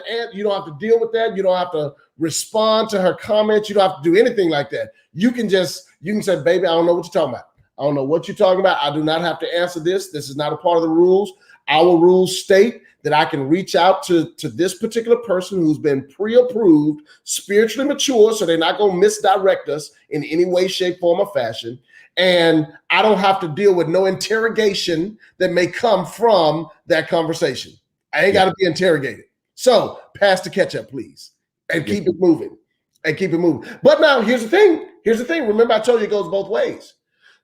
deal with that. You don't have to respond to her comments. You don't have to do anything like that. You can say, baby, I don't know what you're talking about. I don't know what you're talking about. I do not have to answer this. This is not a part of the rules. Our rules state that I can reach out to this particular person who's been pre-approved, spiritually mature, so they're not going to misdirect us in any way, shape, form, or fashion. And I don't have to deal with no interrogation that may come from that conversation. I ain't got to be interrogated. So pass the ketchup, please, and keep it moving. But now here's the thing. Remember, I told you it goes both ways.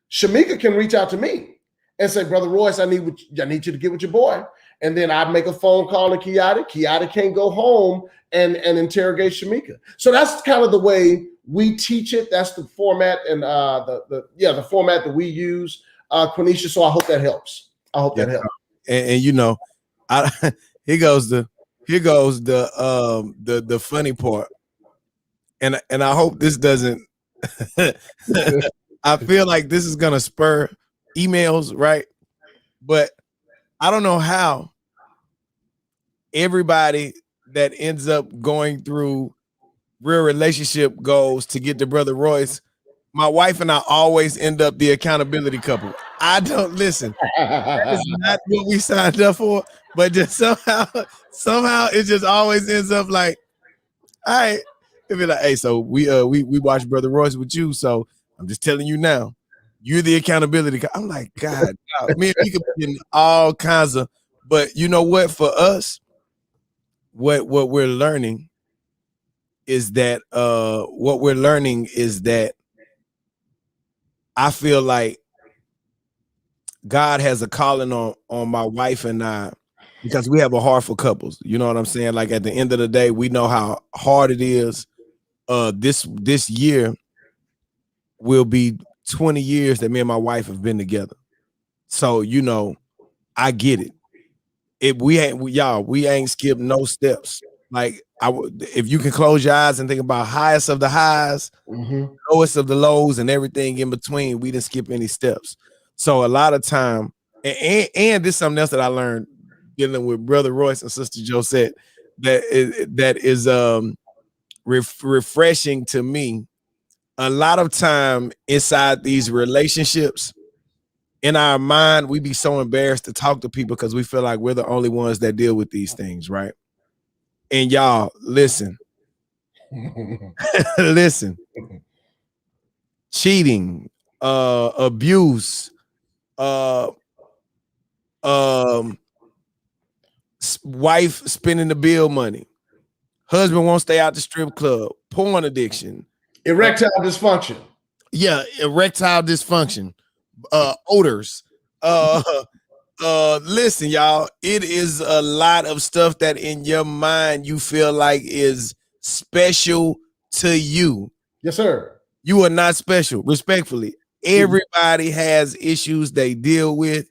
Shamika can reach out to me and say, Brother Royce, I need you to get with your boy. And then I'd make a phone call to Kiati. Kiati can't go home and interrogate Shamika. So that's kind of the way we teach it. That's the format and the format that we use, Quenisha. So I hope that helps. That helps. And you know, here goes the funny part. And I hope this doesn't. I feel like this is gonna spur emails, right? But I don't know how everybody that ends up going through real relationship goals to get to Brother Royce. My wife and I always end up the accountability couple. I don't listen. That is not what we signed up for, but just somehow it just always ends up like, all right, It'd be like, hey, so we watch Brother Royce with you, so I'm just telling you now, you're the accountability guy. I'm like, God, man, we could be in all kinds of, but you know what? For us, what we're learning is that I feel like God has a calling on my wife and I, because we have a heart for couples. You know what I'm saying? Like at the end of the day, we know how hard it is. This year will be 20 years that me and my wife have been together. So, you know, I get it. We ain't skipped no steps. Like if you can close your eyes and think about highest of the highs, lowest of the lows, and everything in between, we didn't skip any steps. So a lot of time, and this is something else that I learned dealing with Brother Royce and Sister Josette, that is refreshing to me. A lot of time inside these relationships, in our mind, we be so embarrassed to talk to people because we feel like we're the only ones that deal with these things, right? And y'all, listen, listen, cheating, abuse, wife spending the bill money, husband won't stay out the strip club, porn addiction, erectile dysfunction. Yeah, erectile dysfunction, odors. Listen, y'all, it is a lot of stuff that in your mind you feel like is special to you. Yes, sir. You are not special, respectfully. Everybody has issues they deal with.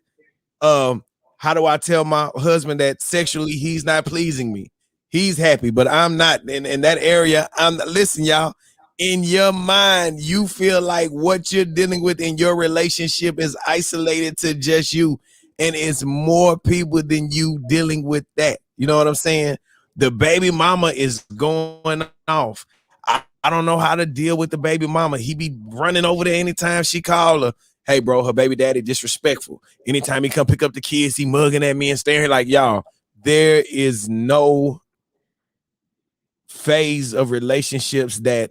How do I tell my husband that sexually he's not pleasing me? He's happy, but I'm not in that area. Listen, y'all, in your mind, you feel like what you're dealing with in your relationship is isolated to just you. And it's more people than you dealing with that. You know what I'm saying? The baby mama is going off. I don't know how to deal with the baby mama. He be running over there anytime she call her. Hey, bro, her baby daddy disrespectful. Anytime he come pick up the kids, he mugging at me and staring like, y'all, there is no phase of relationships that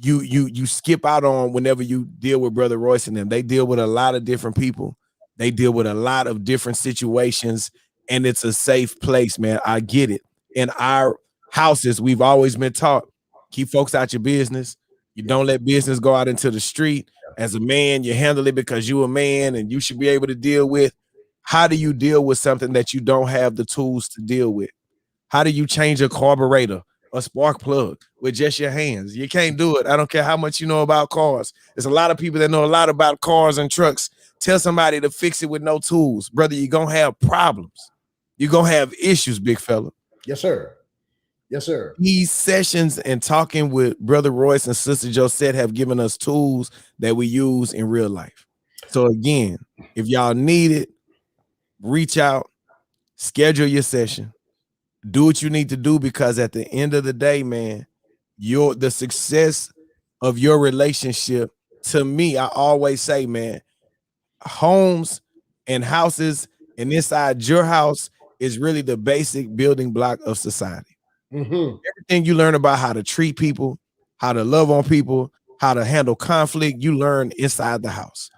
you skip out on whenever you deal with Brother Royce and them. They deal with a lot of different people. They deal with a lot of different situations, and it's a safe place, man. I get it. In our houses, we've always been taught, keep folks out your business. You don't let business go out into the street. As a man, you handle it because you're a man and you should be able to deal with. How do you deal with something that you don't have the tools to deal with? How do you change a carburetor, a spark plug with just your hands? You can't do it. I don't care how much you know about cars. There's a lot of people that know a lot about cars and trucks. Tell somebody to fix it with no tools. Brother, you're going to have problems. You're going to have issues, big fella. Yes, sir. Yes, sir. These sessions and talking with Brother Royce and Sister Josette have given us tools that we use in real life. So again, if y'all need it, reach out, schedule your session, do what you need to do, because at the end of the day, man, the success of your relationship, to me, I always say, man, homes and houses and inside your house is really the basic building block of society. Everything you learn about how to treat people, how to love on people, how to handle conflict, you learn inside the house.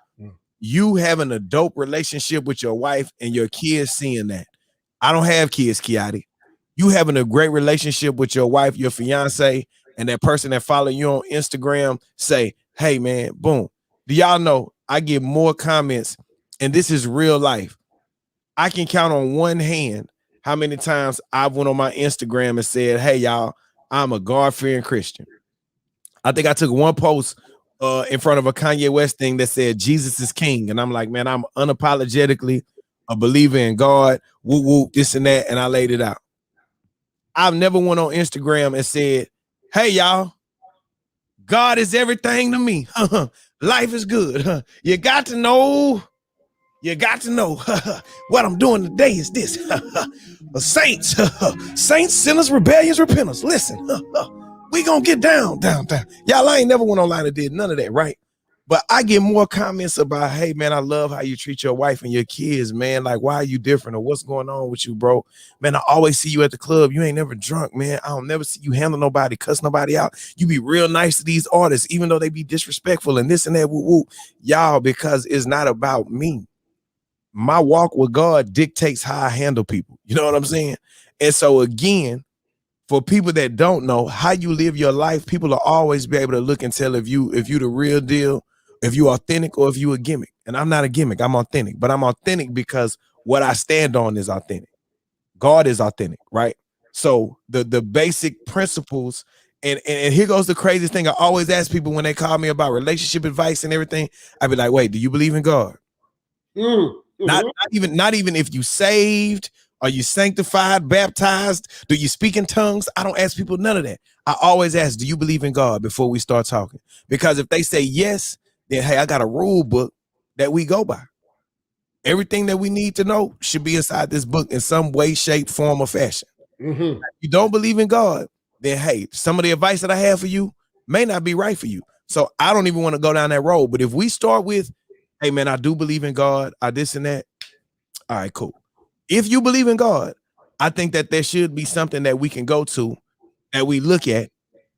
You having a dope relationship with your wife and your kids seeing that. I don't have kids, Kiati. You having a great relationship with your wife, your fiance, and that person that follow you on Instagram say, hey, man, boom. Do y'all know I get more comments, and this is real life. I can count on one hand how many times I went on my Instagram and said, hey, y'all, I'm a God-fearing Christian. I think I took one post in front of a Kanye West thing that said Jesus is king. And I'm like, man, I'm unapologetically a believer in God, woo woo, this and that. And I laid it out. I've never went on Instagram and said, hey, y'all, God is everything to me. Life is good. You got to know what I'm doing today is this. Saints, sinners, rebellions, repentance. Listen, we gonna get down. Y'all, I ain't never went online and did none of that, right? But I get more comments about, hey man, I love how you treat your wife and your kids, man. Like, why are you different, or what's going on with you, bro? Man, I always see you at the club. You ain't never drunk, man. I don't never see you handle nobody, cuss nobody out. You be real nice to these artists, even though they be disrespectful and this and that. Woo woo. Y'all, because it's not about me. My walk with God dictates how I handle people. You know what I'm saying? And so again, for people that don't know how you live your life, people will always be able to look and tell if you the real deal, if you authentic, or if you a gimmick. And I'm not a gimmick, I'm authentic. But I'm authentic because what I stand on is authentic. God is authentic, right? So the basic principles, and here goes the craziest thing. I always ask people when they call me about relationship advice and everything, I'd be like, wait, do you believe in God? Not even if you saved, are you sanctified, baptized, do you speak in tongues? I don't ask people none of that. I always ask, do you believe in God before we start talking? Because if they say yes, then hey, I got a rule book that we go by. Everything that we need to know should be inside this book in some way, shape, form, or fashion. If you don't believe in God, then hey, some of the advice that I have for you may not be right for you. So I don't even want to go down that road. But if we start with, hey man, I do believe in God, I this and that, all right, cool. If you believe in God, I think that there should be something that we can go to, that we look at,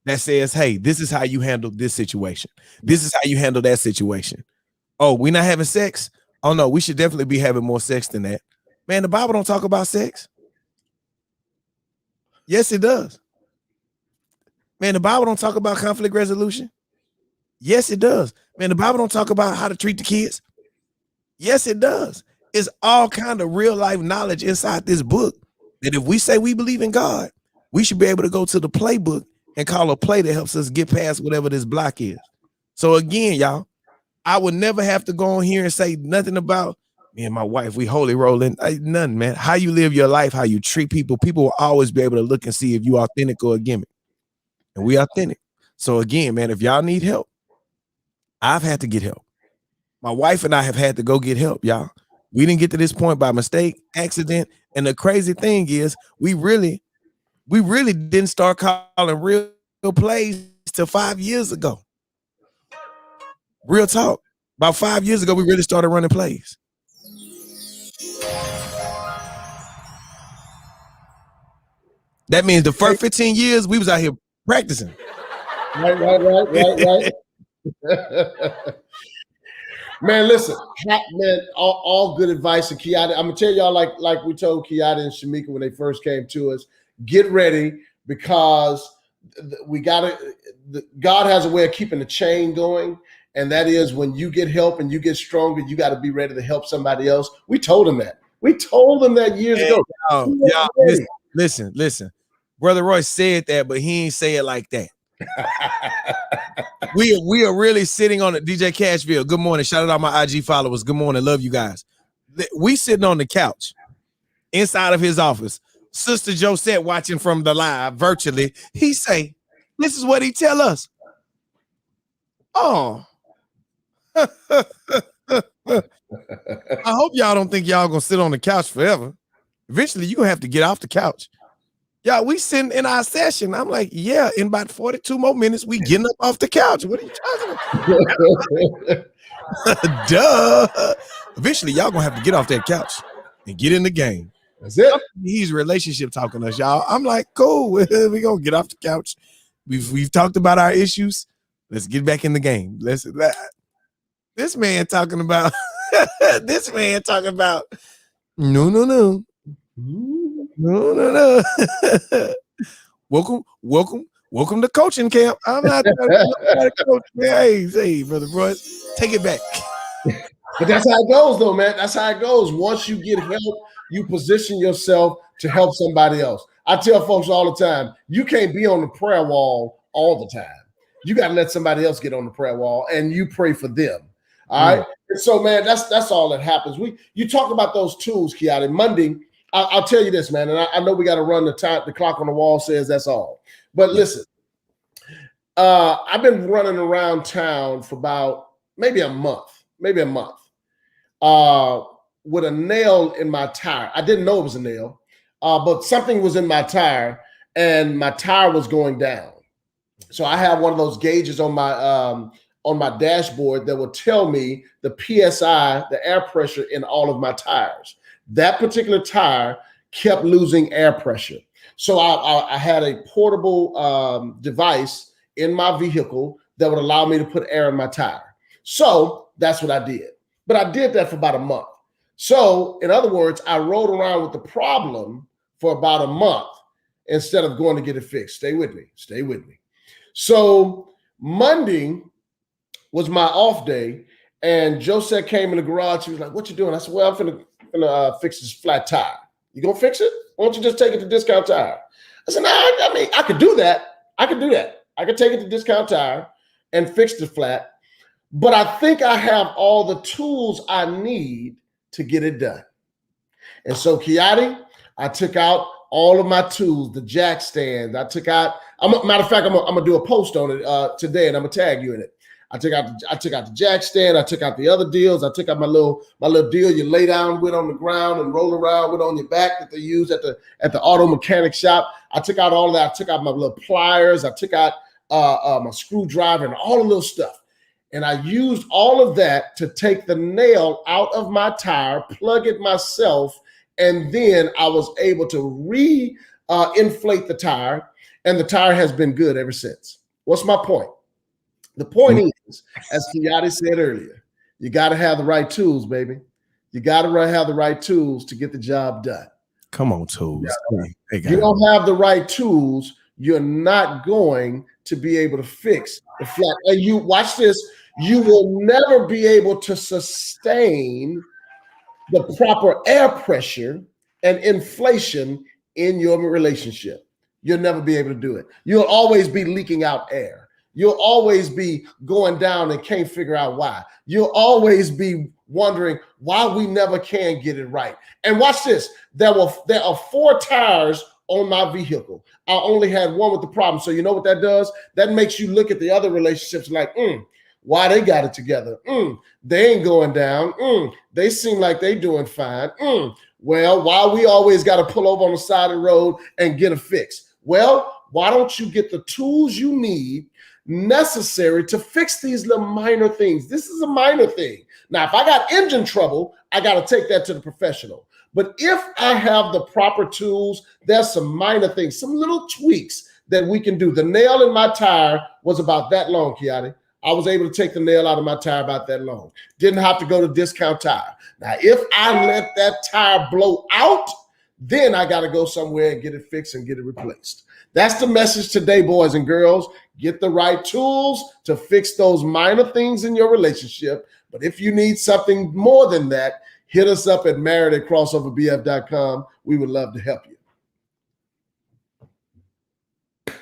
that says, hey, this is how you handle this situation. This is how you handle that situation. Oh, we're not having sex? Oh no, we should definitely be having more sex than that. Man, the Bible don't talk about sex. Yes, it does. Man, the Bible don't talk about conflict resolution. Yes, it does. Man, the Bible don't talk about how to treat the kids. Yes, it does. It's all kind of real life knowledge inside this book that if we say we believe in God, we should be able to go to the playbook and call a play that helps us get past whatever this block is. So again, y'all, I would never have to go on here and say nothing about me and my wife, we holy rolling. Nothing, man. How you live your life, how you treat people, people will always be able to look and see if you authentic or a gimmick. And we authentic. So again, man, if y'all need help, I've had to get help. My wife and I have had to go get help, y'all. We didn't get to this point by mistake, accident. And the crazy thing is we really didn't start calling real plays till 5 years ago. Real talk. About 5 years ago, we really started running plays. That means the first 15 years we was out here practicing. Right. Man, listen, man, all good advice. And Kiata, I'm gonna tell y'all, like we told Kiata and Shamika when they first came to us, get ready, because God has a way of keeping the chain going. And that is when you get help and you get stronger, you got to be ready to help somebody else. We told them that. We told them that years ago. Listen. Brother Roy said that, but he ain't say it like that. we are really sitting on it. DJ Cashville, good morning. Shout out to all my IG followers. Good morning. Love you guys. We sitting on the couch inside of his office. Sister Josette watching from the live virtually. He say, this is what he tell us. Oh. I hope y'all don't think y'all gonna sit on the couch forever. Eventually, you're gonna have to get off the couch. Yeah, we sitting in our session. I'm like, yeah, in about 42 more minutes, we getting up off the couch. What are you talking about? Duh. Eventually, y'all gonna have to get off that couch and get in the game. That's it. He's relationship talking to us, y'all. I'm like, cool. We gonna get off the couch. We've talked about our issues. Let's get back in the game. This man talking about no. Welcome to coaching camp. I'm not trying to coach, man. Hey, brother Royce, take it back. But that's how it goes, though, man. That's how it goes. Once you get help, you position yourself to help somebody else. I tell folks all the time, you can't be on the prayer wall all the time. You got to let somebody else get on the prayer wall and you pray for them. All right. And so, man, that's all that happens. You talk about those tools, Kiata. Monday, I'll tell you this, man, and I know we got to run the time. The clock on the wall says that's all. But listen, I've been running around town for about maybe a month, with a nail in my tire. I didn't know it was a nail, but something was in my tire, and my tire was going down. So I have one of those gauges on my on my dashboard that will tell me the PSI, the air pressure in all of my tires. That particular tire kept losing air pressure. So I had a portable device in my vehicle that would allow me to put air in my tire. So that's what I did. But I did that for about a month. So in other words, I rode around with the problem for about a month instead of going to get it fixed. Stay with me. Stay with me. So Monday was my off day, and Josette came in the garage. She was like, "What you doing?" I said, "Well, I'm finna fix this flat tire." "You gonna fix it? Why don't you just take it to Discount Tire?" I said, "No, I mean, I could do that. I could do that. I could take it to Discount Tire and fix the flat, but I think I have all the tools I need to get it done." And so, Kiati, I took out all of my tools, the jack stands. I took out, matter of fact, I'm gonna do a post on it today, and I'm gonna tag you in it. I took out the jack stand. I took out the other deals. I took out my little deal you lay down with on the ground and roll around with on your back that they use at the auto mechanic shop. I took out all of that. I took out my little pliers. I took out my screwdriver and all the little stuff. And I used all of that to take the nail out of my tire, plug it myself, and then I was able to inflate the tire, and the tire has been good ever since. What's my point? The point is, as Kiati said earlier, you got to have the right tools, baby. You got to have the right tools to get the job done. Come on, tools. If you don't have the right tools, you're not going to be able to fix the flat. And you watch this, you will never be able to sustain the proper air pressure and inflation in your relationship. You'll never be able to do it. You'll always be leaking out air. You'll always be going down and can't figure out why. You'll always be wondering why we never can get it right. And watch this. There are 4 tires on my vehicle. I only had one with the problem. So you know what that does? That makes you look at the other relationships like, why they got it together? They ain't going down. They seem like they doing fine. Well, why we always got to pull over on the side of the road and get a fix? Well, why don't you get the tools you need necessary to fix these little minor things? This is a minor thing. Now, if I got engine trouble, I got to take that to the professional. But if I have the proper tools, there's some minor things, some little tweaks that we can do. The nail in my tire was about that long, Kiati. I was able to take the nail out of my tire about that long. Didn't have to go to Discount Tire. Now, if I let that tire blow out, then I got to go somewhere and get it fixed and get it replaced. That's the message today, boys and girls. Get the right tools to fix those minor things in your relationship. But if you need something more than that, hit us up at married@crossoverbf.com. We would love to help you.